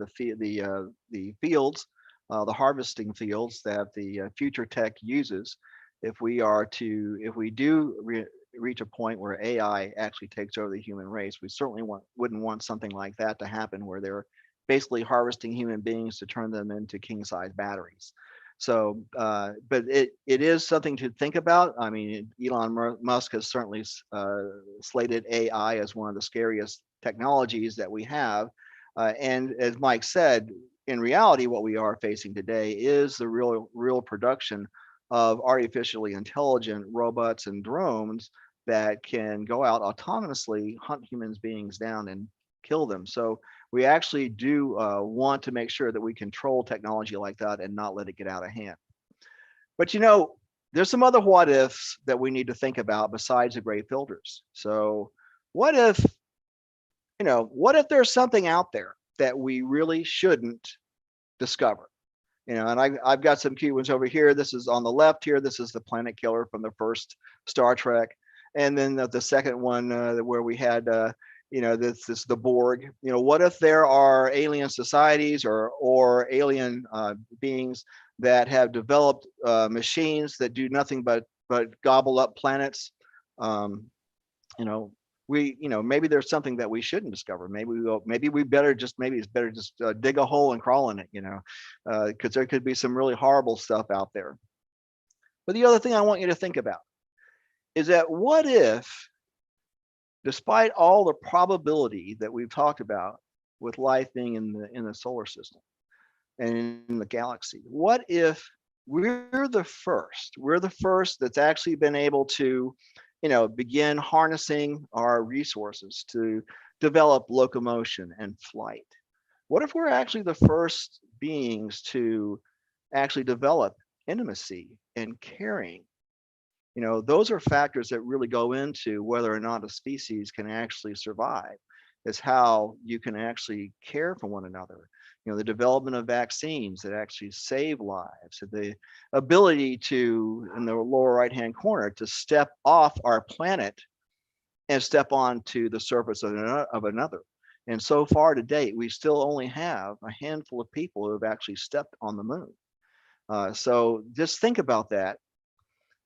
fields, the harvesting fields that the future tech uses. If we do reach a point where AI actually takes over the human race, we certainly wouldn't want something like that to happen, where they're basically harvesting human beings to turn them into king-size batteries. So, but it is something to think about. I mean, Elon Musk has certainly slated AI as one of the scariest technologies that we have. And as Mike said, in reality, what we are facing today is the real production of artificially intelligent robots and drones that can go out autonomously, hunt human beings down and kill them. So we actually do want to make sure that we control technology like that and not let it get out of hand. But there's some other what ifs that we need to think about besides the great filters. So what if there's something out there that we really shouldn't discover? And I've got some key ones over here. This is on the left here. This is the planet killer from the first Star Trek. And then the second one where we had, this is the Borg. What if there are alien societies or alien beings that have developed machines that do nothing but gobble up planets? Maybe there's something that we shouldn't discover. Maybe it's better just dig a hole and crawl in it, because there could be some really horrible stuff out there. But the other thing I want you to think about is that what if, despite all the probability that we've talked about with life being in the solar system and in the galaxy, what if we're the first that's actually been able to begin harnessing our resources to develop locomotion and flight? What if we're actually the first beings to actually develop intimacy and caring? Those are factors that really go into whether or not a species can actually survive, is how you can actually care for one another. The development of vaccines that actually save lives, the ability to, in the lower right-hand corner, to step off our planet and step onto the surface of another. And so far to date, we still only have a handful of people who have actually stepped on the moon. So just think about that.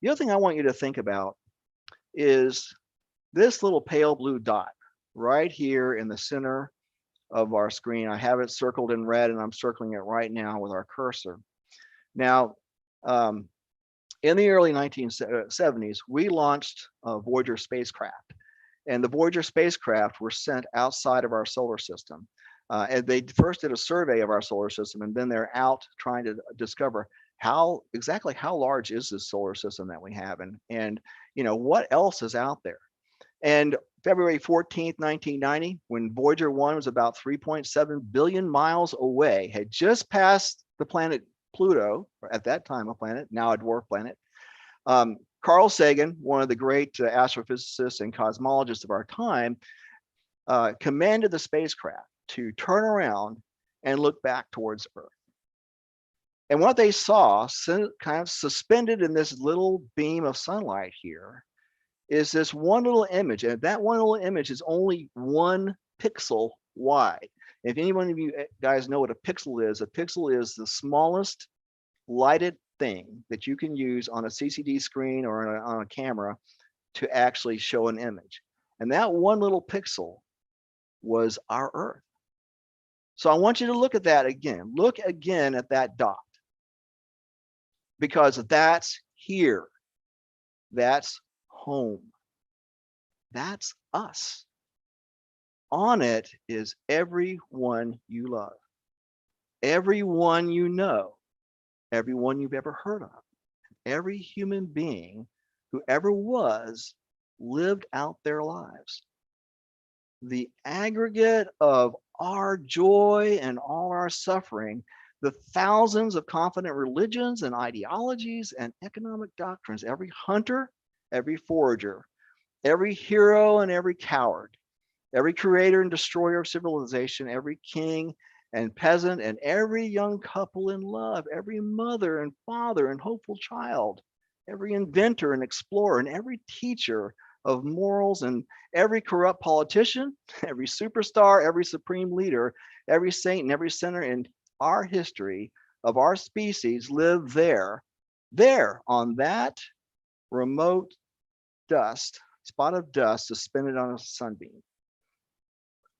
The other thing I want you to think about is this little pale blue dot right here in the center of our screen. I have it circled in red, and I'm circling it right now with our cursor. Now, in the early 1970s, we launched a Voyager spacecraft, and the Voyager spacecraft were sent outside of our solar system. And they first did a survey of our solar system, and then they're out trying to discover exactly how large is this solar system that we have, and what else is out there. And February 14th, 1990, when Voyager 1 was about 3.7 billion miles away, had just passed the planet Pluto, at that time a planet, now a dwarf planet. Carl Sagan, one of the great astrophysicists and cosmologists of our time, commanded the spacecraft to turn around and look back towards Earth. And what they saw, kind of suspended in this little beam of sunlight here, is this one little image. And that one little image is only 1 pixel wide. If any one of you guys know what a pixel is the smallest lighted thing that you can use on a CCD screen or on a camera to actually show an image. And that one little pixel was our Earth. So I want you to look at that again. Look again at that dot, because that's here. That's home. That's us. On it is everyone you love, everyone you know, everyone you've ever heard of, every human being who ever was lived out their lives. The aggregate of our joy and all our suffering, the thousands of confident religions and ideologies and economic doctrines, every hunter, every forager, every hero and every coward, every creator and destroyer of civilization, every king and peasant, and every young couple in love, every mother and father and hopeful child, every inventor and explorer, and every teacher of morals, and every corrupt politician, every superstar, every supreme leader, every saint, and every sinner in our history of our species live there on that remote spot of dust suspended on a sunbeam.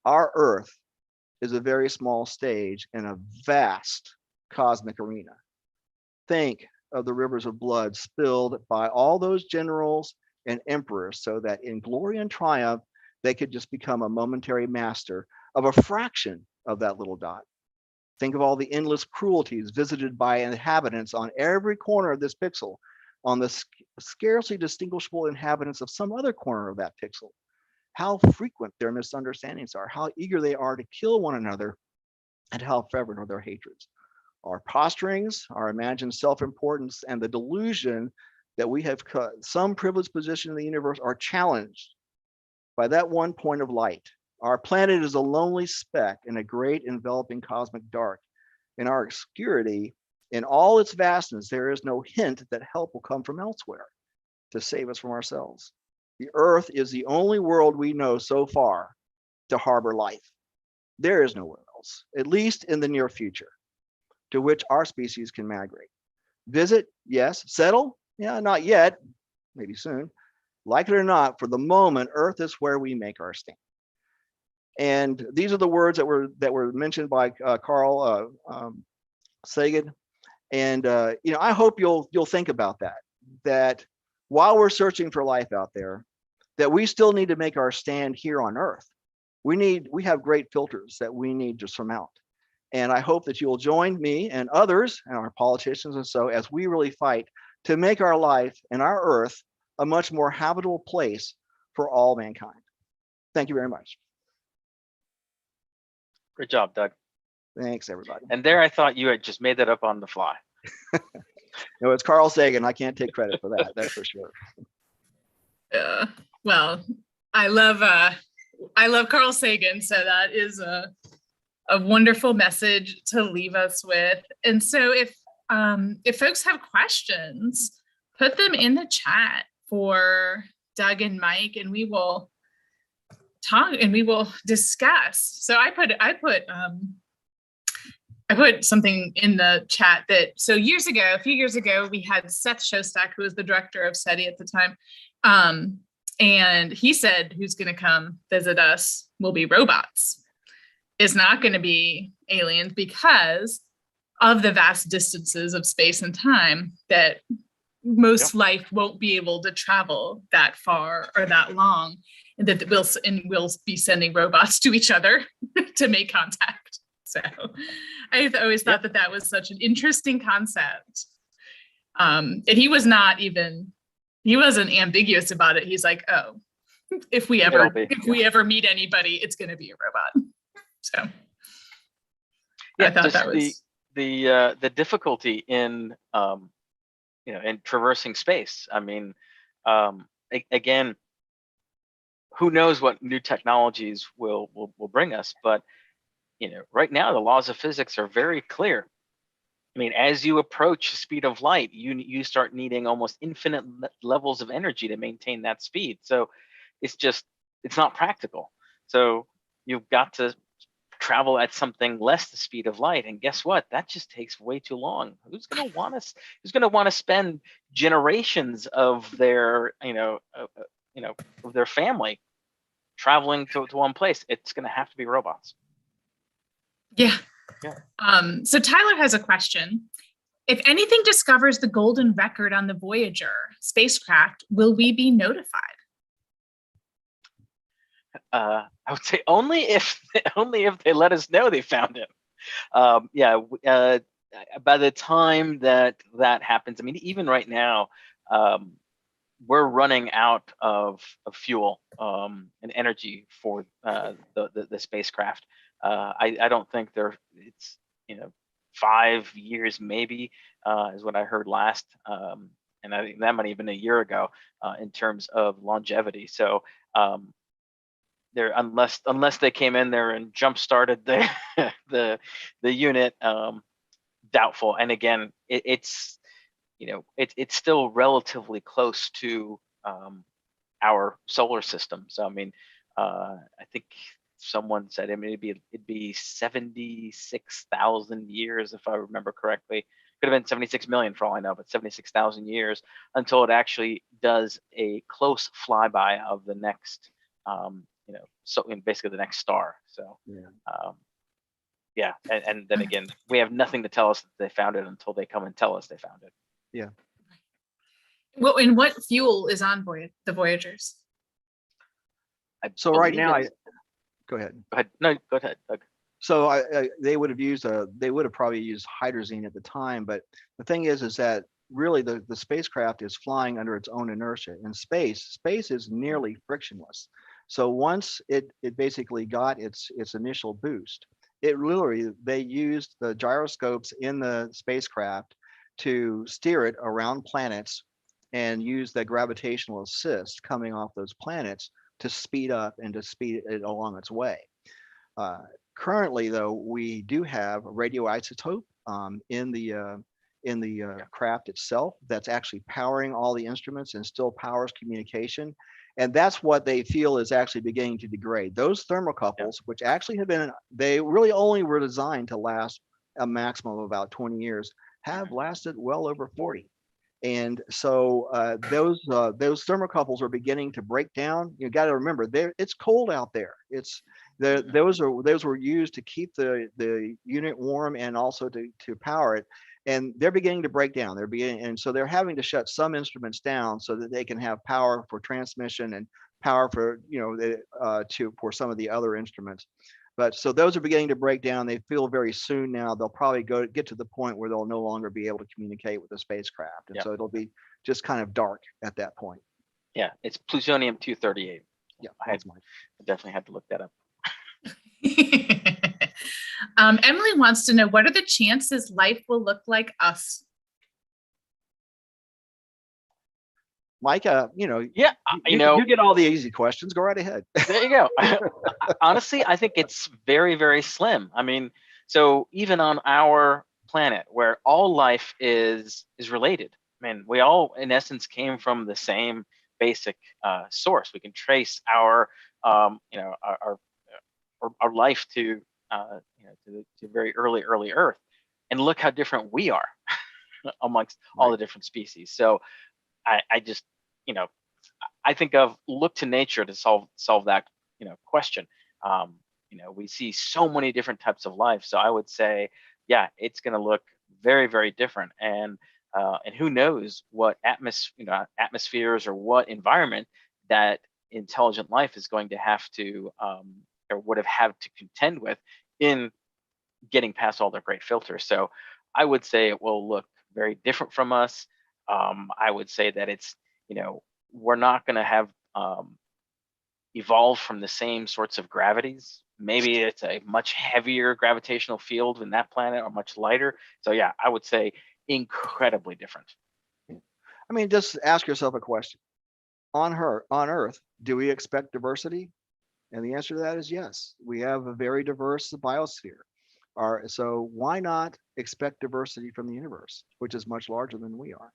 Our Earth is a very small stage in a vast cosmic arena. Think of the rivers of blood spilled by all those generals and emperors, so that in glory and triumph, they could just become a momentary master of a fraction of that little dot. Think of all the endless cruelties visited by inhabitants on every corner of this pixel, on the scarcely distinguishable inhabitants of some other corner of that pixel. How frequent their misunderstandings are, how eager they are to kill one another, and how fervent are their hatreds. Our posturings, our imagined self-importance, and the delusion that we have some privileged position in the universe are challenged by that one point of light. Our planet is a lonely speck in a great enveloping cosmic dark. In our obscurity, in all its vastness, there is no hint that help will come from elsewhere to save us from ourselves. The Earth is the only world we know so far to harbor life. There is nowhere else, at least in the near future, to which our species can migrate. Visit, yes. Settle? Yeah, not yet, maybe soon. Like it or not, for the moment, Earth is where we make our stand. And these are the words that were mentioned by Carl Sagan. And I hope you'll think about that. That while we're searching for life out there, that we still need to make our stand here on Earth. We have great filters that we need to surmount. And I hope that you will join me and others and our politicians and so as we really fight to make our life and our Earth a much more habitable place for all mankind. Thank you very much. Great job, Doug. Thanks, everybody. And there, I thought you had just made that up on the fly. No, it's Carl Sagan. I can't take credit for that. That's for sure. Well, I love Carl Sagan, so that is a wonderful message to leave us with. And so if folks have questions, put them in the chat for Doug and Mike, and we will talk and we will discuss. So I put something in the chat that, so a few years ago, we had Seth Shostak, who was the director of SETI at the time. And he said, who's going to come visit us will be robots. It's not going to be aliens because of the vast distances of space and time that most life won't be able to travel that far or that long, and that we'll be sending robots to each other to make contact. So I always thought that was such an interesting concept. And he wasn't ambiguous about it. He's like, oh, if we ever meet anybody, it's going to be a robot. So I thought that was the difficulty in in traversing space. I mean, again, who knows what new technologies will bring us, but right now the laws of physics are very clear. I mean, as you approach the speed of light, you start needing almost infinite levels of energy to maintain that speed. So it's not practical. So you've got to travel at something less the speed of light, and guess what? That just takes way too long. Who's going to want to spend generations of their of their family traveling to one place? It's going to have to be robots. Yeah. So Tyler has a question. If anything discovers the golden record on the Voyager spacecraft, will we be notified? I would say only if they let us know they found it. by the time that happens, I mean, even right now, we're running out of fuel and energy for the spacecraft. I don't think it's 5 years maybe is what I heard last, and I think that might even a year ago in terms of longevity. So there, unless they came in there and jump started the the unit, doubtful. And again, it's it's still relatively close to our solar system. So I mean, I think someone said, I mean, it'd be 76,000 years if I remember correctly. Could have been 76 million for all I know, but 76,000 years until it actually does a close flyby of the next, so basically the next star. So yeah, and then again, we have nothing to tell us that they found it until they come and tell us they found it. Yeah. Well, and what fuel is on the Voyagers? So right now, go ahead. Go ahead. No, go ahead, Doug. So they would have probably used hydrazine at the time, but the thing is that really the spacecraft is flying under its own inertia. In space is nearly frictionless. So once it basically got its initial boost, they used the gyroscopes in the spacecraft to steer it around planets and use the gravitational assist coming off those planets to speed up and to speed it along its way. Currently, though, we do have a radioisotope in the craft itself that's actually powering all the instruments and still powers communication. And that's what they feel is actually beginning to degrade. Those thermocouples, which actually they really only were designed to last a maximum of about 20 years, have lasted well over 40. And so those thermocouples are beginning to break down. You got to remember, it's cold out there. Those were used to keep the unit warm and also to power it. And they're beginning to break down. And so they're having to shut some instruments down so that they can have power for transmission and power for for some of the other instruments. But so those are beginning to break down. They feel very soon now they'll probably get to the point where they'll no longer be able to communicate with the spacecraft, and so it'll be just kind of dark at that point. Yeah, it's plutonium-238. Yeah, I definitely had to look that up. Emily wants to know, what are the chances life will look like us? Mike, yeah, you get all the easy questions. Go right ahead. There you go. Honestly, I think it's very, very slim. I mean, so even on our planet, where all life is related, I mean, we all, in essence, came from the same basic source. We can trace our life to very early Earth, and look how different we are amongst all the different species. So I just, I think of look to nature to solve that, question. We see so many different types of life. So I would say, yeah, it's going to look very, very different. And who knows what atmospheres or what environment that intelligent life is going to have to, or would have had to contend with in getting past all their great filters. So I would say it will look very different from us. I would say that it's, we're not going to have evolved from the same sorts of gravities. Maybe it's a much heavier gravitational field in that planet, or much lighter. So yeah, I would say incredibly different. I mean, just ask yourself a question. On Earth, do we expect diversity? And the answer to that is yes. We have a very diverse biosphere. So why not expect diversity from the universe, which is much larger than we are?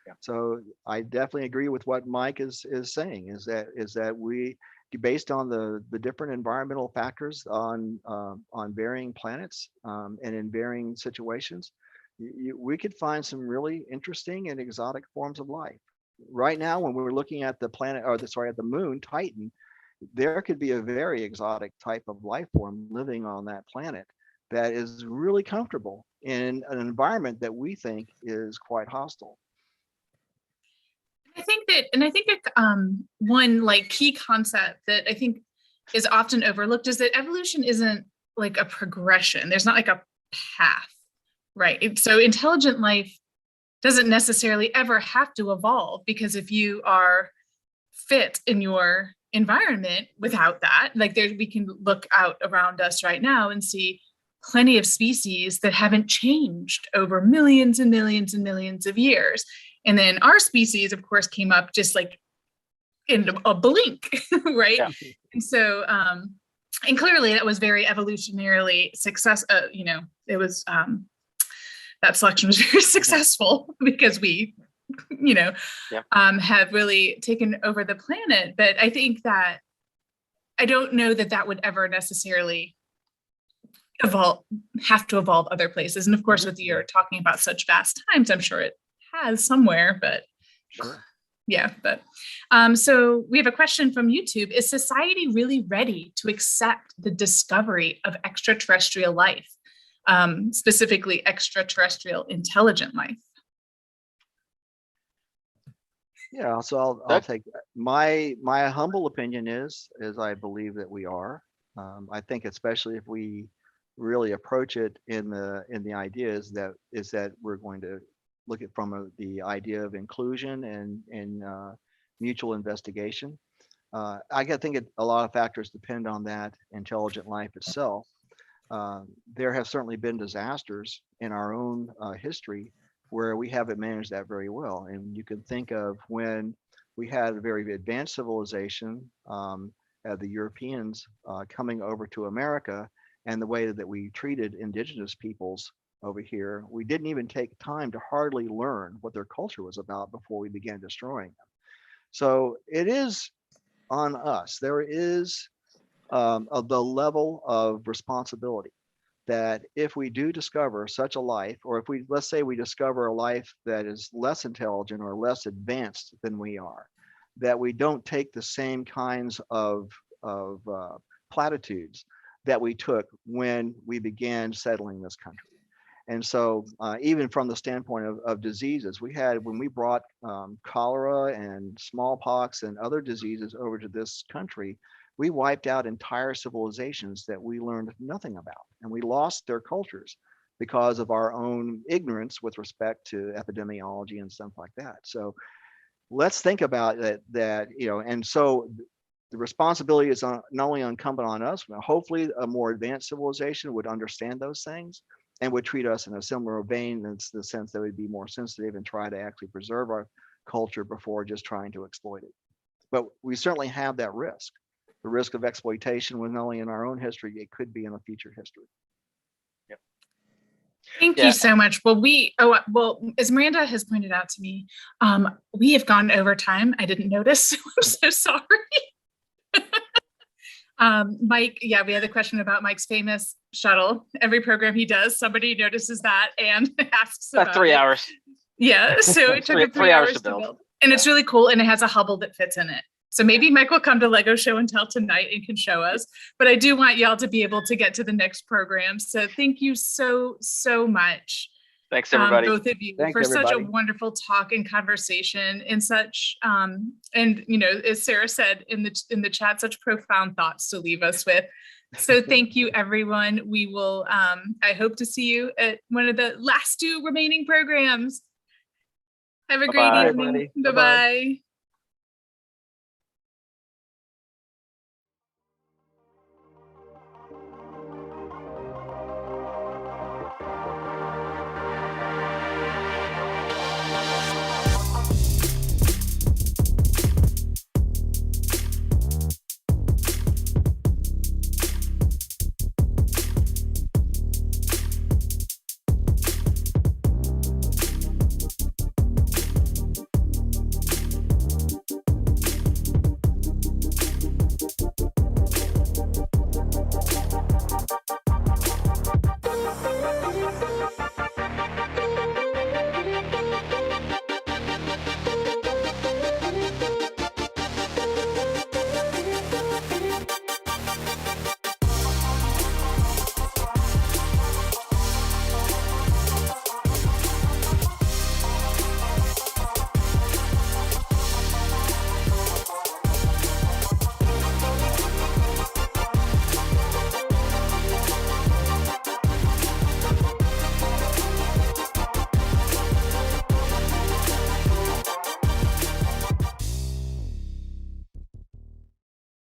Yeah. So I definitely agree with what Mike is saying, is that we, based on the different environmental factors on varying planets and in varying situations, we could find some really interesting and exotic forms of life. Right now, when we're looking at at the moon, Titan, there could be a very exotic type of life form living on that planet that is really comfortable in an environment that we think is quite hostile. I think that one key concept that I think is often overlooked is that evolution isn't like a progression. There's not like a path. Right. So intelligent life doesn't necessarily ever have to evolve, because if you are fit in your environment without that, like there, we can look out around us right now and see plenty of species that haven't changed over millions and millions and millions of years. And then our species, of course, came up just like in a blink, right? Yeah. And so, and clearly that was very evolutionarily success. It was that selection was very successful because we, Yeah. have really taken over the planet. But I think that I don't know that that would ever necessarily have to evolve other places. And of course, with you're talking about such vast times, I'm sure it has somewhere, but Sure. yeah. But so we have a question from YouTube. Is society really ready to accept the discovery of extraterrestrial life, specifically extraterrestrial intelligent life? Yeah, so I'll Doug? take that. My humble opinion is I believe that we are. I think especially if we really approach it in the idea is that we're going to look at from the idea of inclusion and mutual investigation. Think a lot of factors depend on that intelligent life itself. There have certainly been disasters in our own history where we haven't managed that very well. And you can think of when we had a very advanced civilization, the Europeans coming over to America, and the way that we treated indigenous peoples over here. We didn't even take time to hardly learn what their culture was about before we began destroying them. So it is on us. There is the level of responsibility that if we do discover such a life, or if let's say we discover a life that is less intelligent or less advanced than we are, that we don't take the same kinds of platitudes that we took when we began settling this country. And so even from the standpoint of diseases, when we brought cholera and smallpox and other diseases over to this country, we wiped out entire civilizations that we learned nothing about, and we lost their cultures because of our own ignorance with respect to epidemiology and stuff like that. So let's think about that, and so the responsibility is not only incumbent on us, but hopefully a more advanced civilization would understand those things and would treat us in a similar vein, in the sense that we'd be more sensitive and try to actually preserve our culture before just trying to exploit it. But we certainly have that risk. The risk of exploitation was not only in our own history, it could be in a future history. Yep. Thank Yeah. you so much. Well, as Miranda has pointed out to me, we have gone over time. I didn't notice. I'm so sorry. Mike, yeah, we had a question about Mike's famous shuttle. Every program he does, somebody notices that and asks about 3 it. hours. Yeah, so it took him 3 hours to build. And it's really cool, and it has a Hubble that fits in it. So maybe Mike will come to Lego Show and Tell tonight and can show us. But I do want y'all to be able to get to the next program. So thank you so much. Thanks, everybody. Both of you. Thanks, for everybody. Such a wonderful talk and conversation, and such and as Sarah said in the chat, such profound thoughts to leave us with. So thank you, everyone. We will I hope to see you at one of the last 2 remaining programs. Have a great evening. Bye-bye.